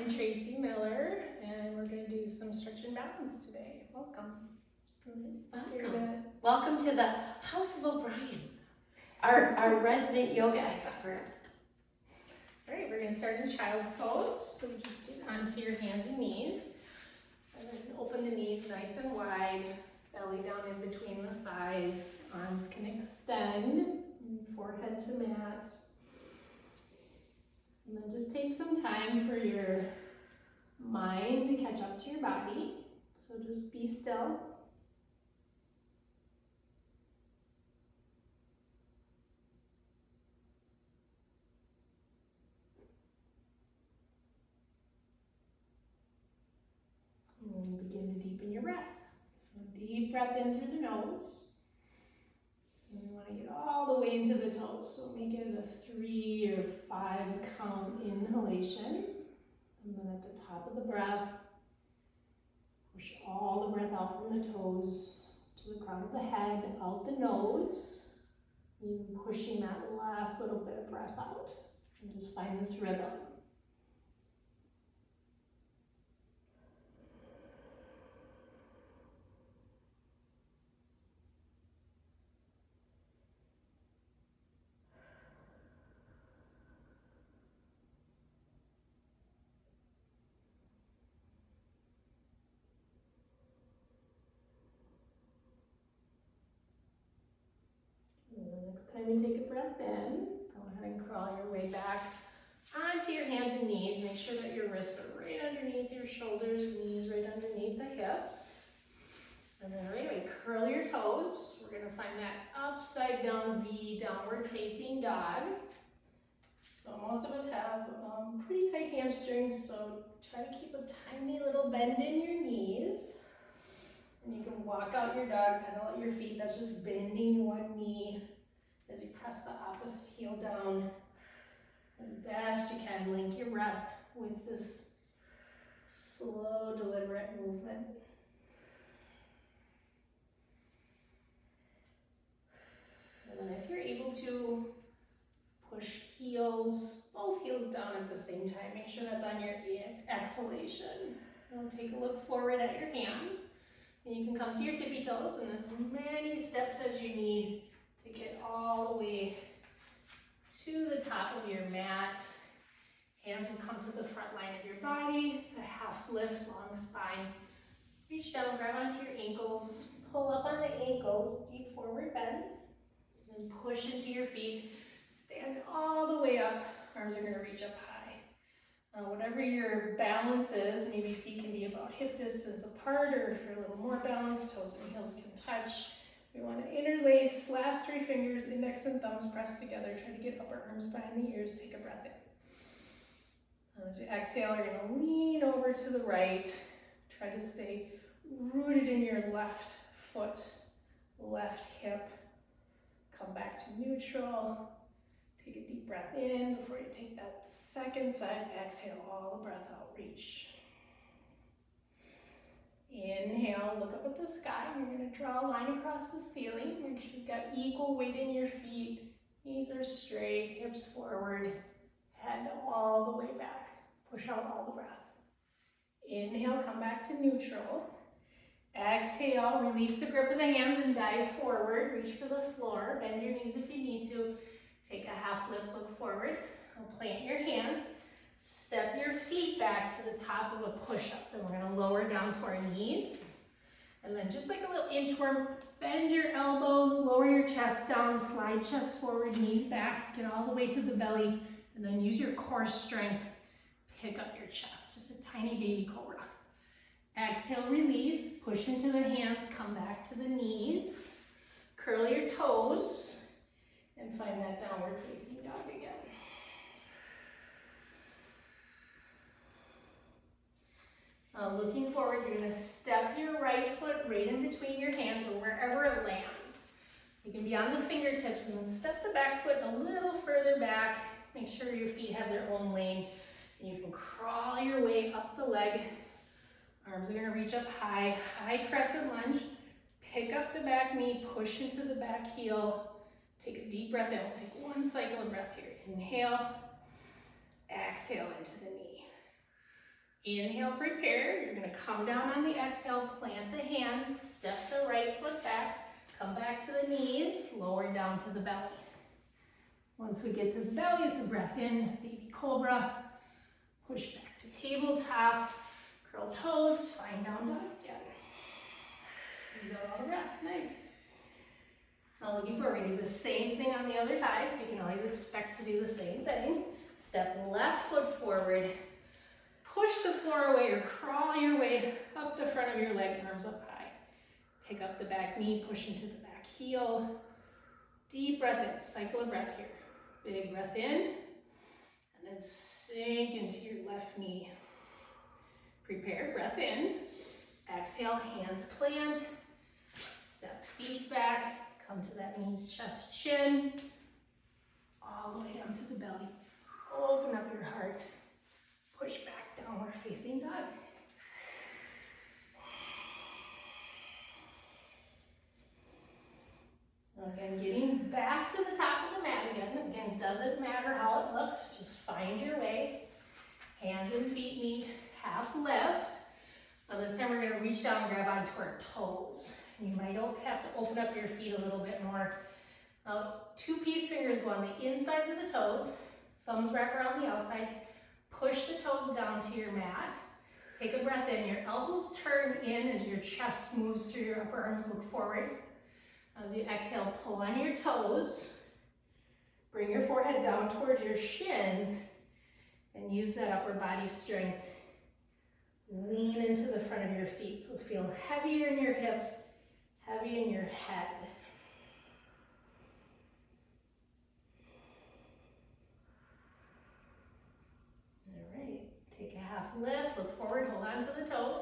I'm Tracey Miller, and we're going to do some stretch and balance today. Welcome. Welcome to the House of O'Brien, our resident yoga expert. All right, we're going to start in child's pose. So just get onto your hands and knees. And then open the knees nice and wide, belly down in between the thighs. Arms can extend, forehead to mat. And then just take some time for your mind to catch up to your body. So just be still. And begin to deepen your breath. So deep breath in through the nose. And you want to get all the way into the toes. So make it a 3 or 5 count inhalation. And then at the top of the breath, push all the breath out from the toes to the crown of the head, out the nose. Even pushing that last little bit of breath out. And just find this rhythm. Next time you take a breath in, go ahead and crawl your way back onto your hands and knees. Make sure that your wrists are right underneath your shoulders, knees right underneath the hips. And then right away, curl your toes. We're going to find that upside down V, downward facing dog. So most of us have pretty tight hamstrings, so try to keep a tiny little bend in your knees. And you can walk out your dog, pedal out your feet. That's just bending one knee as you press the opposite heel down as best you can. Link your breath with this slow, deliberate movement. And then if you're able to, push heels, both heels down at the same time. Make sure that's on your exhalation. Now take a look forward at your hands. And you can come to your tippy toes and as many steps as you need to get all the way to the top of your mat. Hands will come to the front line of your body. It's a half lift, long spine. Reach down, grab onto your ankles, pull up on the ankles, deep forward bend, and push into your feet. Stand all the way up. Arms are going to reach up high. Whatever your balance is, maybe feet can be about hip distance apart, or if you're a little more balanced, toes and heels can touch. We want to interlace last 3 fingers, index and thumbs pressed together. Try to get upper arms behind the ears. Take a breath in. As you exhale, you're going to lean over to the right. Try to stay rooted in your left foot, left hip. Come back to neutral. Take a deep breath in before you take that second side. Exhale all the breath out. Reach. Inhale, look up at the sky. You're going to draw a line across the ceiling. Make sure you've got equal weight in your feet. Knees are straight, hips forward, head all the way back. Push out all the breath. Inhale, come back to neutral. Exhale, release the grip of the hands and dive forward. Reach for the floor. Bend your knees if you need to. Take a half lift, look forward. Plant your hands. Step your feet back to the top of a push-up. Then we're going to lower down to our knees. And then just like a little inchworm, bend your elbows, lower your chest down, slide chest forward, knees back, get all the way to the belly, and then use your core strength. Pick up your chest, just a tiny baby cobra. Exhale, release, push into the hands, come back to the knees. Curl your toes, and find that downward facing dog again. Looking forward, you're going to step your right foot right in between your hands or wherever it lands. You can be on the fingertips and then step the back foot a little further back. Make sure your feet have their own lane. And you can crawl your way up the leg. Arms are going to reach up high, high crescent lunge. Pick up the back knee, push into the back heel. Take a deep breath in. We'll take 1 cycle of breath here. Inhale, exhale into the knee. Inhale, prepare. You're gonna come down on the exhale, plant the hands, step the right foot back, come back to the knees, lower down to the belly. Once we get to the belly, it's a breath in, baby cobra. Push back to tabletop, curl toes, find down dog again. Squeeze out all the breath, nice. Now looking forward, we do the same thing on the other side, so you can always expect to do the same thing. Step left foot forward, push the floor away or crawl your way up the front of your leg, arms up high. Pick up the back knee, push into the back heel. Deep breath in, cycle of breath here. Big breath in, and then sink into your left knee. Prepare, breath in. Exhale, hands plant. Step feet back, come to that knees, chest, chin. All the way down to the belly. Open up your heart. Push back, downward facing dog. Again, getting back to the top of the mat again. Again, doesn't matter how it looks, just find your way. Hands and feet meet, half lift. Now this time we're gonna reach down and grab onto our toes. You might have to open up your feet a little bit more. Now, 2 peace fingers go on the insides of the toes, thumbs wrap around the outside, push the toes down to your mat. Take a breath in, your elbows turn in as your chest moves through your upper arms, look forward. As you exhale, pull on your toes, bring your forehead down towards your shins, and use that upper body strength. Lean into the front of your feet, so feel heavier in your hips, heavy in your head. All right, take a half lift, look forward, hold on to the toes.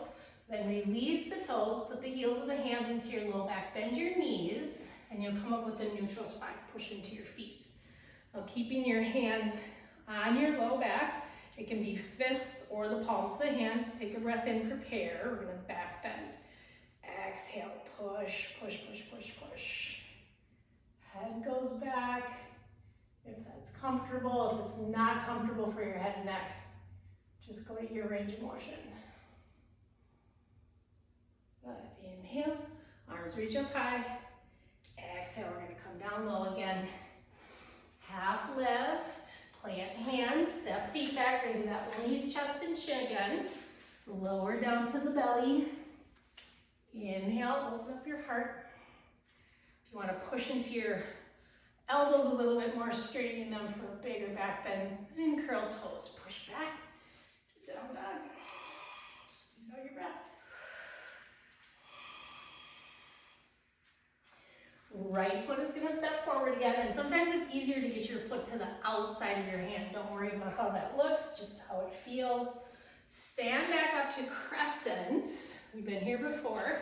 Then release the toes, put the heels of the hands into your low back, bend your knees, and you'll come up with a neutral spine, push into your feet. Now keeping your hands on your low back, it can be fists or the palms of the hands. Take a breath in, prepare. We're gonna back bend. Exhale, push, push, push, push, push. Head goes back. If that's comfortable, if it's not comfortable for your head and neck, just go at your range of motion. Good. Inhale, arms reach up high. Exhale, we're gonna come down low again. Half lift, plant hands, step feet back. We're gonna do that knees, chest, and chin again. Lower down to the belly. Inhale, open up your heart. If you wanna push into your elbows a little bit more, straightening them for a bigger back bend, and curl toes. Push back to down dog. Squeeze out your breath. Right foot is gonna step forward again, and sometimes it's easier to get your foot to the outside of your hand. Don't worry about how that looks, just how it feels. Stand back up to crescent. We've been here before,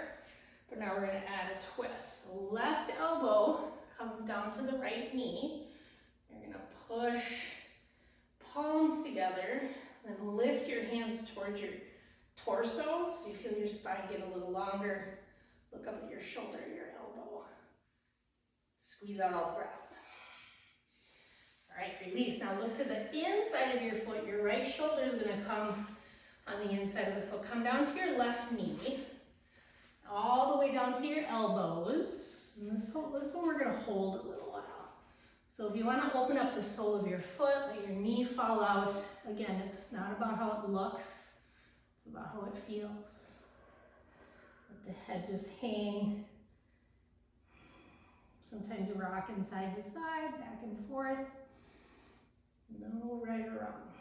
but now we're gonna add a twist. The left elbow comes down to the right knee. You're gonna push palms together, then lift your hands towards your torso, so you feel your spine get a little longer. Look up at your shoulder, your elbow. Squeeze out all the breath. All right, release. Now look to the inside of your foot. Your right shoulder is gonna come on the inside of the foot. Come down to your left knee, all the way down to your elbows. And this one we're gonna hold a little while. So if you wanna open up the sole of your foot, let your knee fall out. Again, it's not about how it looks, it's about how it feels. Let the head just hang. Sometimes you rock side to side, back and forth. No right or wrong.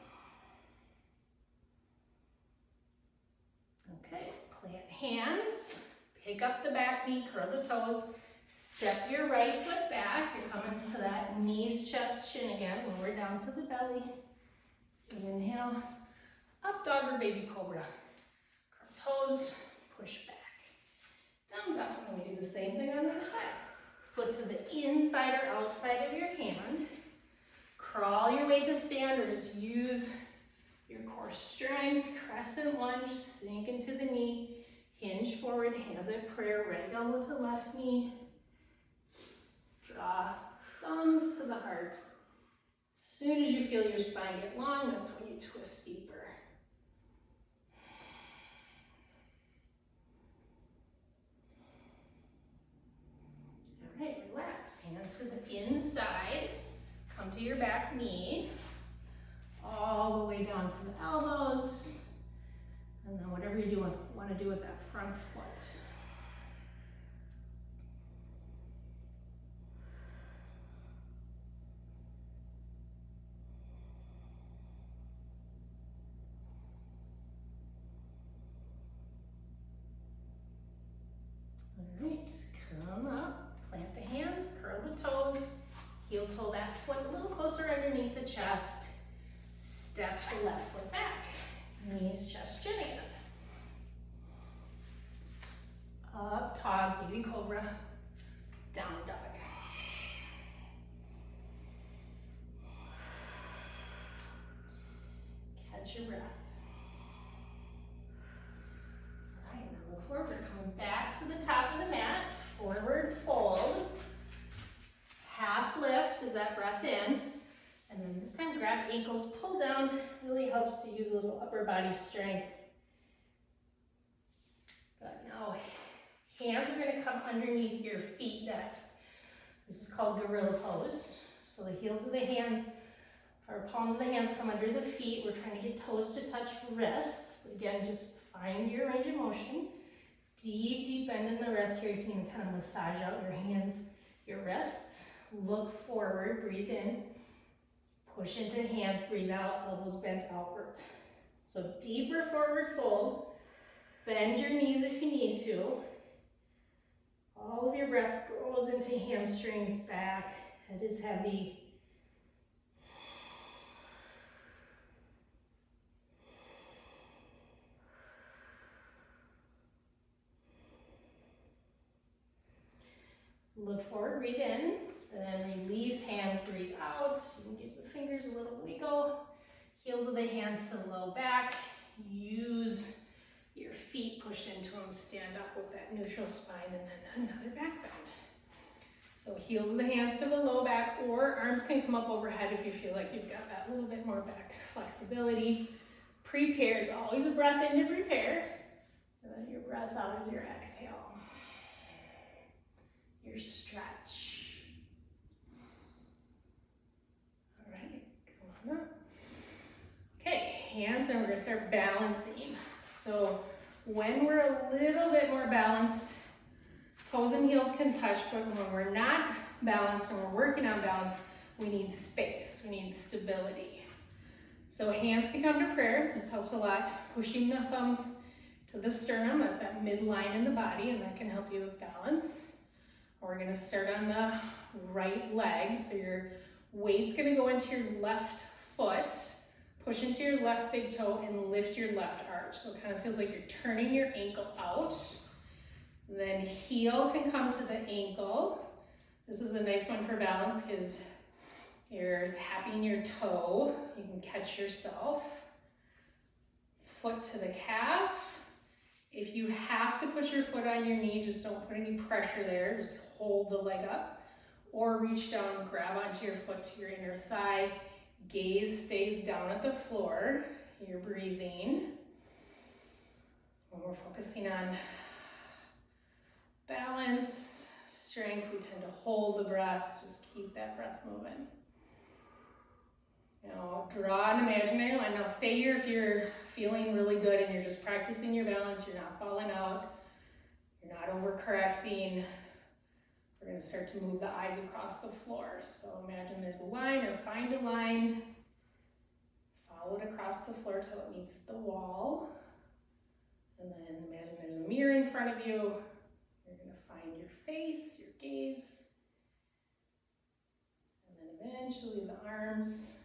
Okay, plant hands, pick up the back knee, curl the toes, step your right foot back. You're coming to that knees, chest, chin again. Lower down to the belly. Inhale, up dog or baby cobra. Curl toes, push back. Down dog. And we do the same thing on the other side. Foot to the inside or outside of your hand. Crawl your way to stand, or just use your core strength. Crescent lunge, sink into the knee. Hinge forward, hands at prayer, right elbow to left knee. Draw thumbs to the heart. As soon as you feel your spine get long, that's when you twist deeper. relax. Hands to the inside. Come to your back knee. All the way down to the elbows. And then whatever you want to do with that front foot. All right, come up, plant the hands, curl the toes, heel toe that foot a little closer underneath the chest. Step the left foot back, knees, chest, chin in. Up dog, baby cobra, down dog. Catch your breath. All right, now move forward. Coming back to the top of the mat, forward fold. Half lift is that breath in. And then this time grab ankles, pull down. Really helps to use a little upper body strength. Good. Now, hands are going to come underneath your feet next. This is called gorilla pose. So the heels of the hands, or palms of the hands come under the feet. We're trying to get toes to touch wrists. But again, just find your range of motion. Deep, deep bend in the wrist here. You can even kind of massage out your hands, your wrists. Look forward, breathe in. Push into hands, breathe out, elbows bent outward. So deeper forward fold. Bend your knees if you need to. All of your breath goes into hamstrings, back. Head is heavy. Look forward, breathe in, and then release hands, breathe out. You can give the fingers a little wiggle. Heels of the hands to the low back. Use your feet, push into them, stand up with that neutral spine, and then another back bend. So heels of the hands to the low back, or arms can come up overhead if you feel like you've got that little bit more back flexibility. Prepare, it's always a breath in to prepare, and then your breath out as your exhale. Your stretch. All right, come on up. Okay, hands, and we're gonna start balancing. So when we're a little bit more balanced, toes and heels can touch, but when we're not balanced and we're working on balance, we need space, we need stability. So hands can come to prayer. This helps a lot. Pushing the thumbs to the sternum, that's that midline in the body, and that can help you with balance. We're gonna start on the right leg. So your weight's gonna go into your left foot, push into your left big toe, and lift your left arch. So it kind of feels like you're turning your ankle out. Then heel can come to the ankle. This is a nice one for balance because you're tapping your toe. You can catch yourself. Foot to the calf. If you have to put your foot on your knee, just don't put any pressure there. Just hold the leg up. Or reach down, grab onto your foot to your inner thigh. Gaze stays down at the floor. You're breathing. When we're focusing on balance, strength, we tend to hold the breath. Just keep that breath moving. Now, draw an imaginary line. Now, stay here if you're feeling really good and you're just practicing your balance. You're not falling out. You're not overcorrecting. We're going to start to move the eyes across the floor. So imagine there's a line, or find a line. Follow it across the floor till it meets the wall. And then imagine there's a mirror in front of you. You're going to find your face, your gaze. And then eventually the arms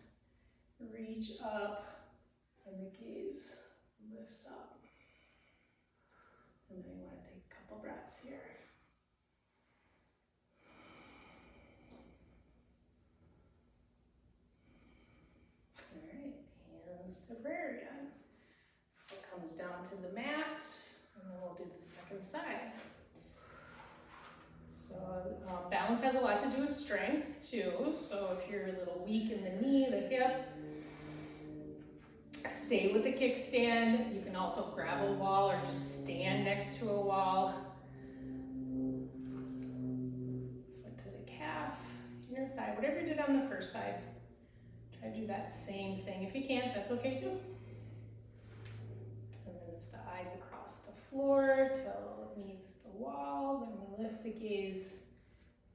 reach up and the gaze lifts up. And then you want to take a couple breaths here. All right, hands to prayer again. Foot comes down to the mat, and then we'll do the second side. So balance has a lot to do with strength too. So if you're a little weak in the knee, the hip, stay with the kickstand. You can also grab a wall or just stand next to a wall. Foot to the calf. thigh, whatever you did on the first side. Try to do that same thing. If you can't, that's okay too. And then it's the eyes across the floor till it meets the wall. Then we lift the gaze,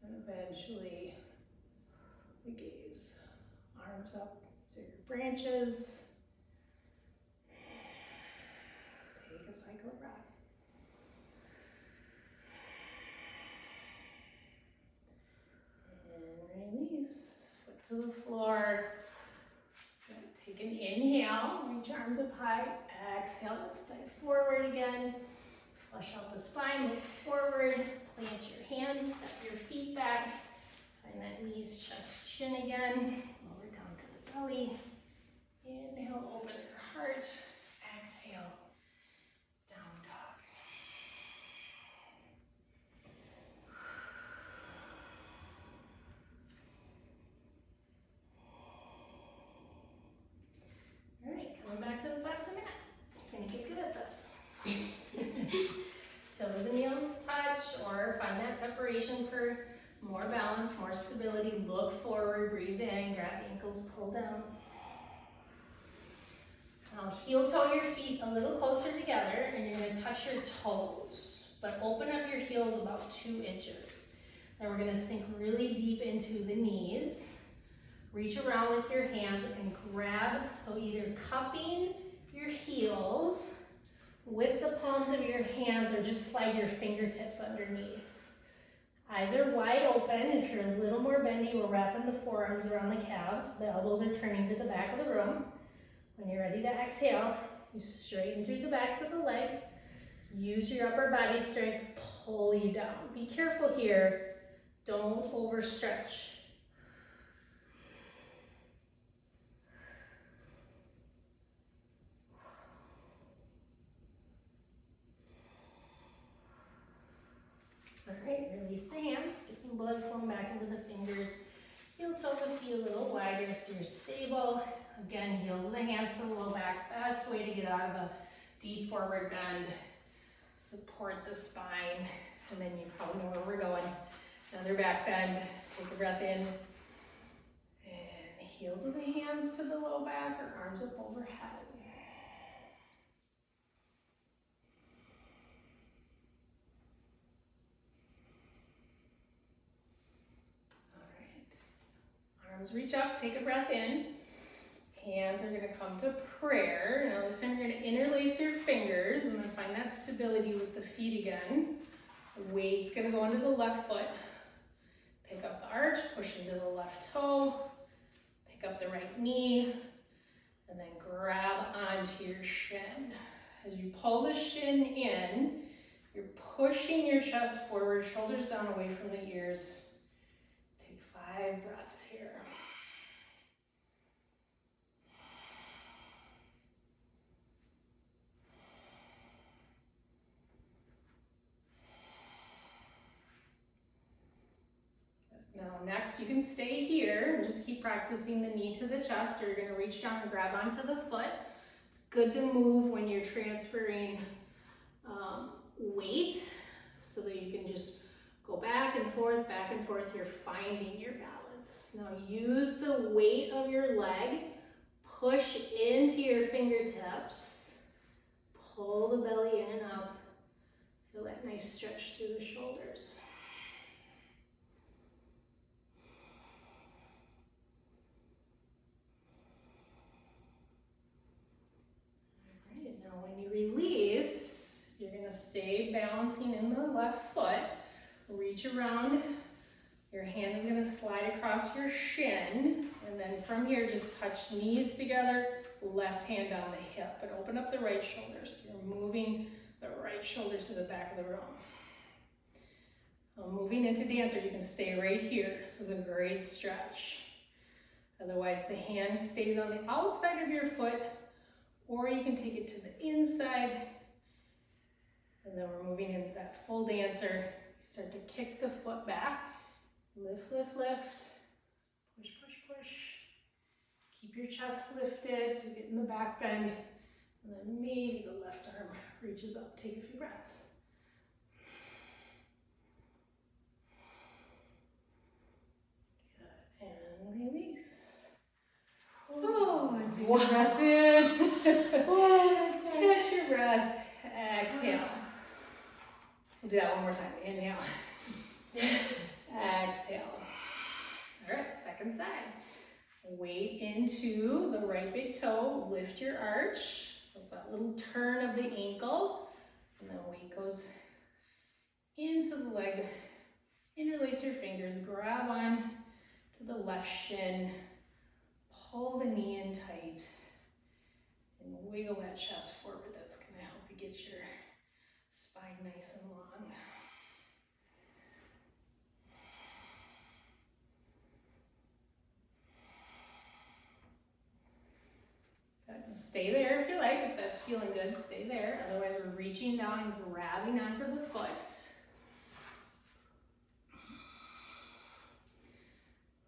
and eventually the gaze. Arms up to your branches. Take a cycle of breath. And release. Foot to the floor. Take an inhale. Reach arms up high. Exhale. Let's dive forward again. Flush out the spine. Look forward. Plant your hands. Step your feet back. Find that knees, chest, chin again. Lower down to the belly. Inhale, open your heart. Exhale, down dog. All right, coming back to the top of the mat. You're gonna get good at this. Toes and heels touch, or find that separation for more balance, more stability. Look forward, breathe in, grab ankles, pull down. Now heel toe your feet a little closer together, and you're gonna touch your toes, but open up your heels about 2 inches. Then we're gonna sink really deep into the knees. Reach around with your hands and grab, so either cupping your heels with the palms of your hands, or just slide your fingertips underneath. Eyes are wide open. If you're a little more bendy, we're wrapping the forearms around the calves. The elbows are turning to the back of the room. When you're ready to exhale, you straighten through the backs of the legs. Use your upper body strength, pull you down. Be careful here. Don't overstretch. All right, release the hands. Get some blood flowing back into the fingers. Heel toe the feet a little wider so you're stable. Again, heels of the hands to the low back. Best way to get out of a deep forward bend. Support the spine, and then you probably know where we're going. Another back bend. Take a breath in. And heels of the hands to the low back, or arms up overhead. Arms reach up, take a breath in. Hands are gonna come to prayer. Now this time you're gonna interlace your fingers and then find that stability with the feet again. The weight's gonna go into the left foot. Pick up the arch, push into the left toe. Pick up the right knee, and then grab onto your shin. As you pull the shin in, you're pushing your chest forward, shoulders down away from the ears. Take 5 breaths here. Now next, you can stay here and just keep practicing the knee to the chest, or you're gonna reach down and grab onto the foot. It's good to move when you're transferring weight, so that you can just go back and forth, you're finding your balance. Now use the weight of your leg, push into your fingertips, pull the belly in and up, feel that nice stretch through the shoulders. Now when you release, you're gonna stay balancing in the left foot. Reach around, your hand is gonna slide across your shin, and then from here, just touch knees together, left hand down the hip, but open up the right shoulder. So you're moving the right shoulder to the back of the room. Moving into dancer, you can stay right here. This is a great stretch. Otherwise, the hand stays on the outside of your foot, or you can take it to the inside. And then we're moving into that full dancer. Start to kick the foot back. Lift, lift, lift. Push, push, push. Keep your chest lifted so you get in the back bend. And then maybe the left arm reaches up. Take a few breaths. Good. Take a breath in. Whoa, that's right. Catch your breath. Exhale. We'll do that one more time. Inhale. Exhale. All right, second side. Weight into the right big toe. Lift your arch. So it's that little turn of the ankle. And then weight goes into the leg. Interlace your fingers. Grab on to the left shin. Pull the knee in tight. And wiggle that chest forward. That's going to help you get your spine nice and long. Good. Stay there if you like, if that's feeling good, stay there. Otherwise, we're reaching down and grabbing onto the foot.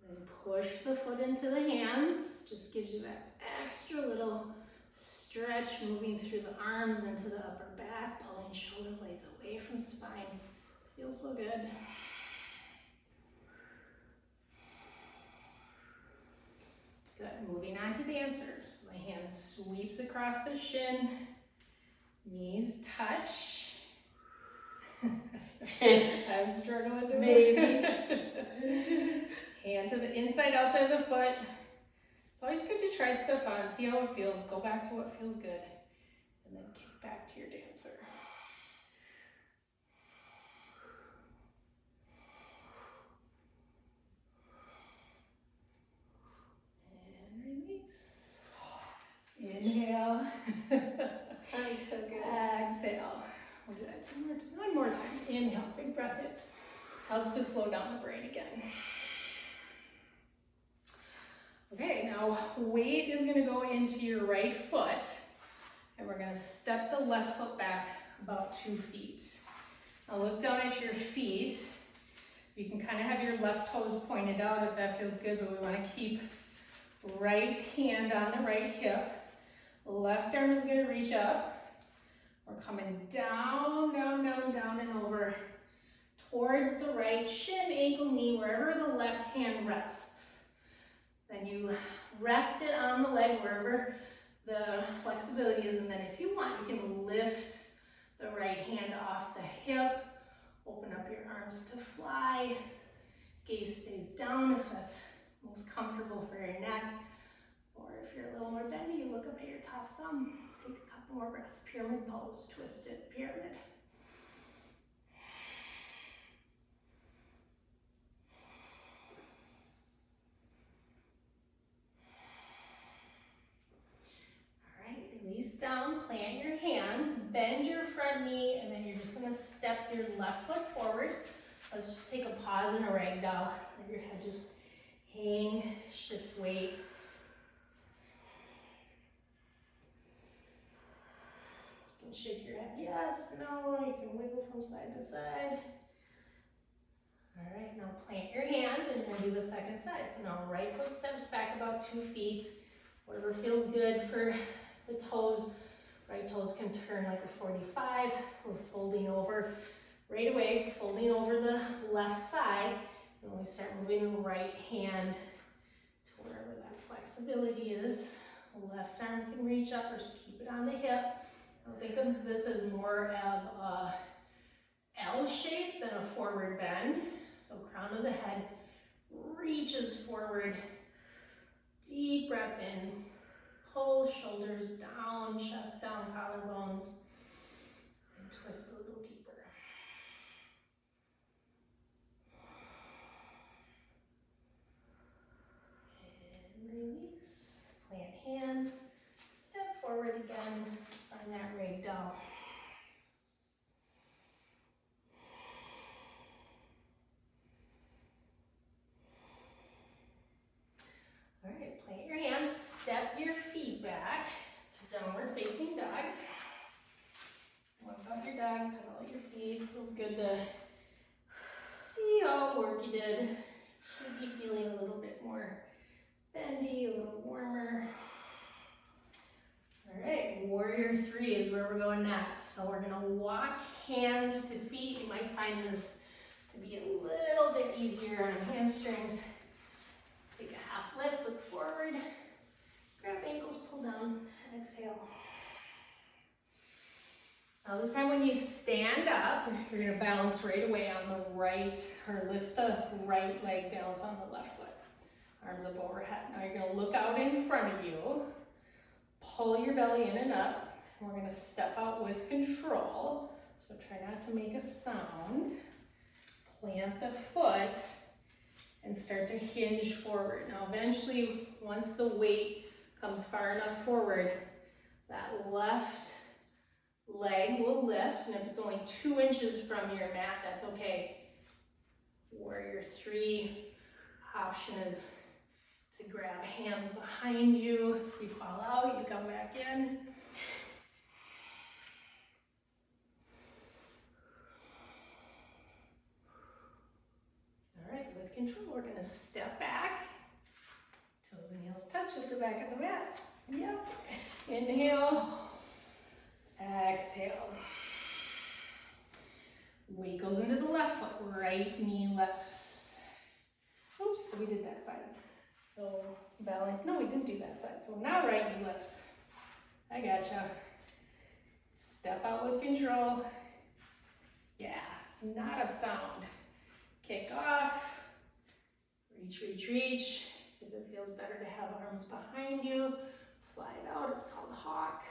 Then push the foot into the hands. Just gives you that extra little stretch, moving through the arms into the upper back, pulling shoulder blades away from spine. Feels so good. Good. Moving on to dancers. My hand sweeps across the shin. Knees touch. I'm struggling to Maybe. Hand to the inside, outside of the foot. It's always good to try stuff on, see how it feels. Go back to what feels good. And then kick back to your dancer. And release. Inhale. That was so good. Exhale. We'll do that one more time. Inhale, big breath in. Helps to slow down the brain again. Okay, now weight is going to go into your right foot, and we're going to step the left foot back about 2 feet. Now look down at your feet. You can kind of have your left toes pointed out if that feels good, but we want to keep right hand on the right hip. Left arm is going to reach up. We're coming down, down, down, down, and over towards the right shin, ankle, knee, wherever the left hand rests. Then you rest it on the leg wherever the flexibility is, and then if you want, you can lift the right hand off the hip, open up your arms to fly. Gaze stays down if that's most comfortable for your neck, or if you're a little more bendy, you look up at your top thumb. Take a couple more breaths. Pyramid pose, twisted pyramid. Release down, plant your hands, bend your front knee, and then you're just going to step your left foot forward. Let's just take a pause in a ragdoll. Let your head just hang, shift weight. You can shake your head yes, no, you can wiggle from side to side. All right, now plant your hands and we'll do the second side. So now right foot steps back about 2 feet, whatever feels good for the toes. Right toes can turn like a 45. We're folding over right away, folding over the left thigh. And we start moving the right hand to wherever that flexibility is. The left arm can reach up or just keep it on the hip. Now think of this as more of a L shape than a forward bend. So crown of the head reaches forward. Deep breath in. Pull shoulders down, chest down, collarbones, and twist a little deeper. And release. Plant hands. Step forward again. Find that ragdoll. All right, plant your hands, step your feet back to downward facing dog. Walk out your dog, pedal out your feet. Feels good to see all the work you did. Should be feeling a little bit more bendy, a little warmer. All right, warrior 3 is where we're going next. So we're gonna walk hands to feet. You might find this to be a little bit easier on hamstrings. Take a half lift, look forward, grab ankles, Pull down, exhale. Now this time when you stand up, you're gonna balance right away on the right, or lift the right leg, balance on the left foot. Arms up overhead. Now you're gonna look out in front of you, pull your belly in and up, and we're gonna step out with control. So try not to make a sound. Plant the foot and start to hinge forward. Now eventually, once the weight comes far enough forward, that left leg will lift, and if it's only 2 inches from your mat, that's okay. Warrior 3 option is to grab hands behind you. If you fall out, you come back in. All right, with control, we're gonna step back. Toes and heels touch at the back of the mat. Yep. Inhale. Exhale. Weight goes into the left foot, right knee lifts. Oops, we did that side. So balance, no, we didn't do that side. So now right knee lifts. I gotcha. Step out with control. Yeah, not a sound. Kick off. Reach, reach, reach. If it feels better to have arms behind you, fly it out. It's called hawk.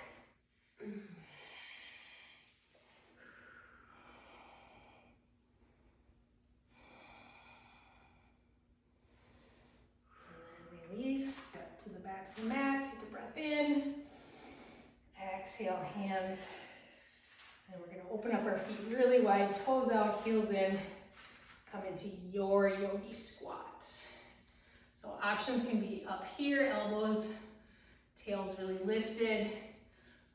Release, step to the back of the mat, take a breath in, exhale, hands, and we're gonna open up our feet really wide, toes out, heels in, come into your yogi squat. So options can be up here, elbows, tails really lifted,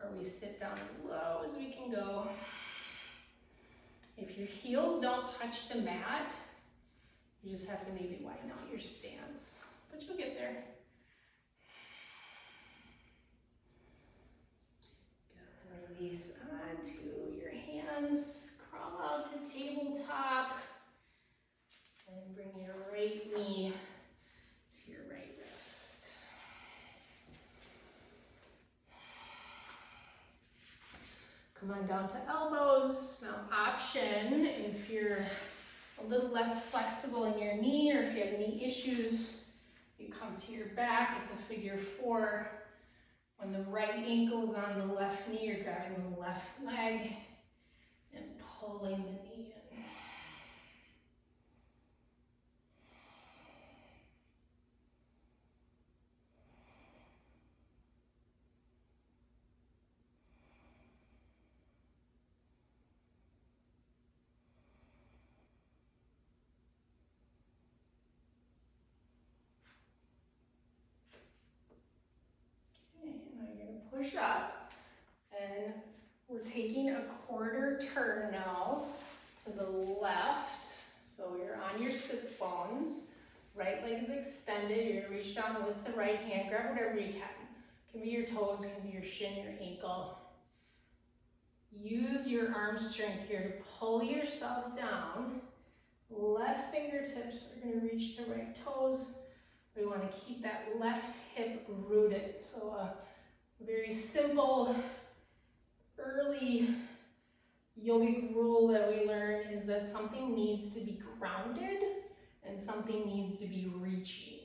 or we sit down as low as we can go. If your heels don't touch the mat, you just have to maybe widen out your stance. But you'll get there. Good. Release onto your hands. Crawl out to tabletop. And bring your right knee to your right wrist. Come on down to elbows. Now option, if you're a little less flexible in your knee or if you have knee issues, you come to your back, it's a figure 4. When the right ankle is on the left knee, you're grabbing the left leg and pulling the knee in. Push up, and we're taking a quarter turn now to the left. So you're on your sits bones, right leg is extended, you're gonna reach down with the right hand, grab whatever you can. Can be your toes, can be your shin, your ankle. Use your arm strength here to pull yourself down. Left fingertips are gonna reach to right toes. We wanna keep that left hip rooted. So a very simple early yogic rule that we learn is that something needs to be grounded and something needs to be reaching.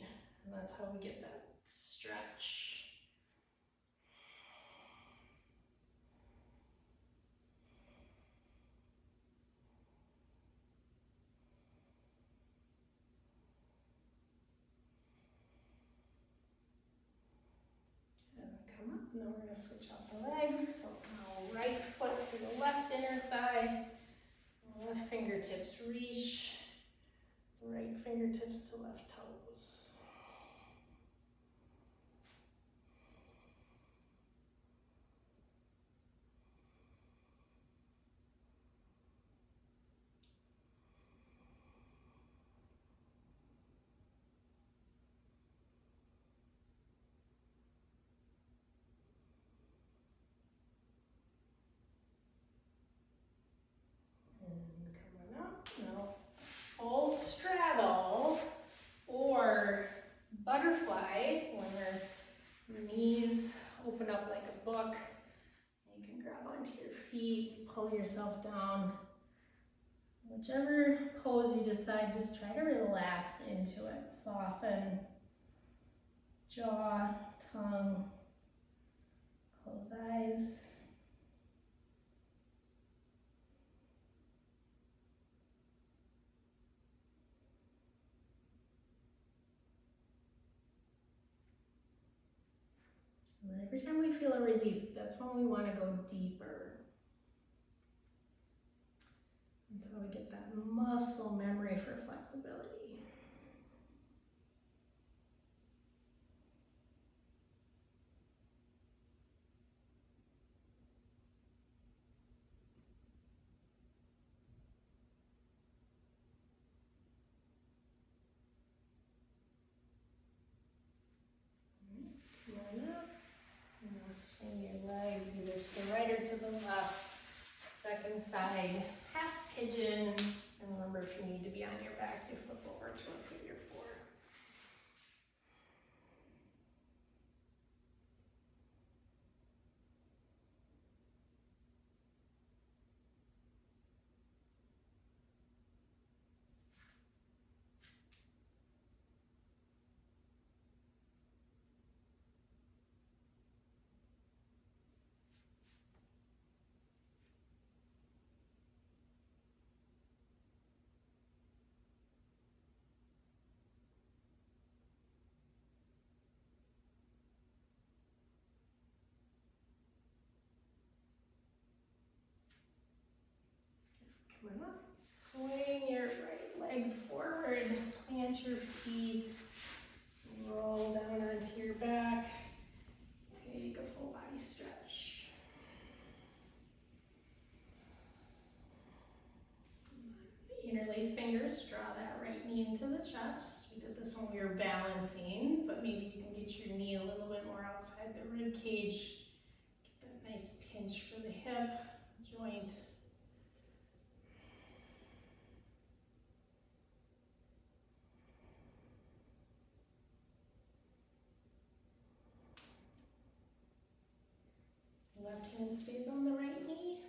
And that's how we get that stretch. Now we're going to switch out the legs. So now right foot to the left inner thigh, left fingertips reach, right fingertips to left toes. Now, full straddle, or open up like a book. You can grab onto your feet, pull yourself down. Whichever pose you decide, just try to relax into it. Soften jaw, tongue, close eyes. And then every time we feel a release, that's when we want to go deeper. Until we get that muscle memory for flexibility. Come on up. And now swing your legs either to the right or to the left. Second side, half pigeon. And remember, if you need to be on your back, you flip over to a figure four. Come on up. Swing your right leg forward, plant your feet, roll down onto your back. Take a full body stretch. Interlace fingers, draw that right knee into the chest. We did this when we were balancing, but maybe you can get your knee a little bit more outside the rib cage. Get that nice pinch for the hip joint. Left hand stays on the right knee.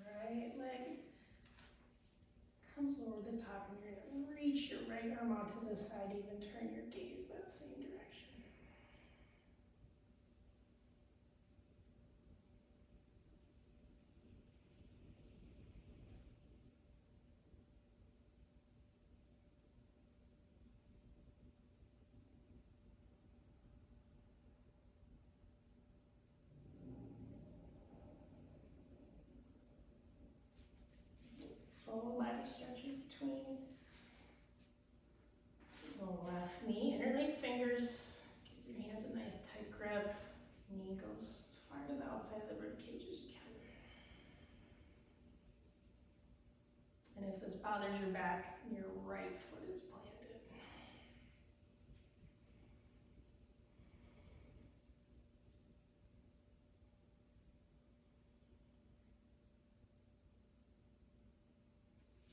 Right leg comes over the top, and you're going to reach your right arm out to the side, even turn your gaze that same direction. Full body stretches between the left knee. Interlace fingers. Give your hands a nice tight grip. Knee goes as far to the outside of the rib cage as you can. And if this bothers your back, your right foot is planted.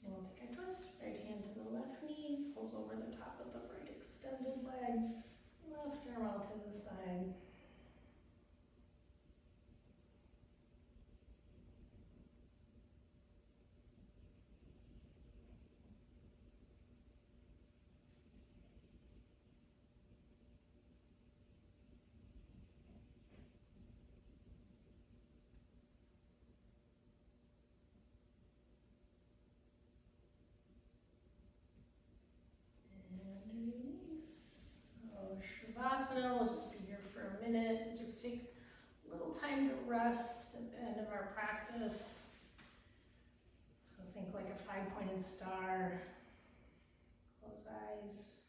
And we'll take a twist. Right hand to the left knee, pulls over the top of the right extended leg. Left arm out to the side. And release. So Shavasana, we'll just be here for a minute and just take a little time to rest at the end of our practice. So think like a 5-pointed star. Close eyes.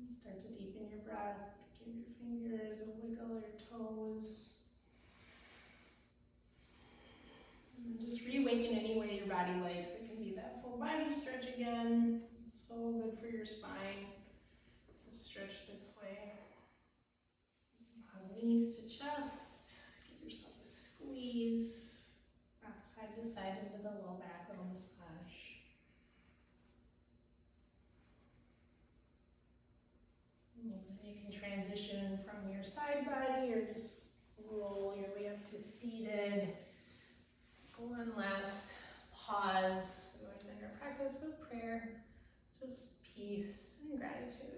Start to deepen your breath. Give your fingers a wiggle, your toes. And then just reawaken any way your body likes. It can be that full body stretch again. So good for your spine to stretch this way. Knees to chest. Give yourself a squeeze. Rock side to side into the low back, little massage. And then you can transition from your side body or just roll your way up to seated. One last pause in our practice of prayer, just peace and gratitude.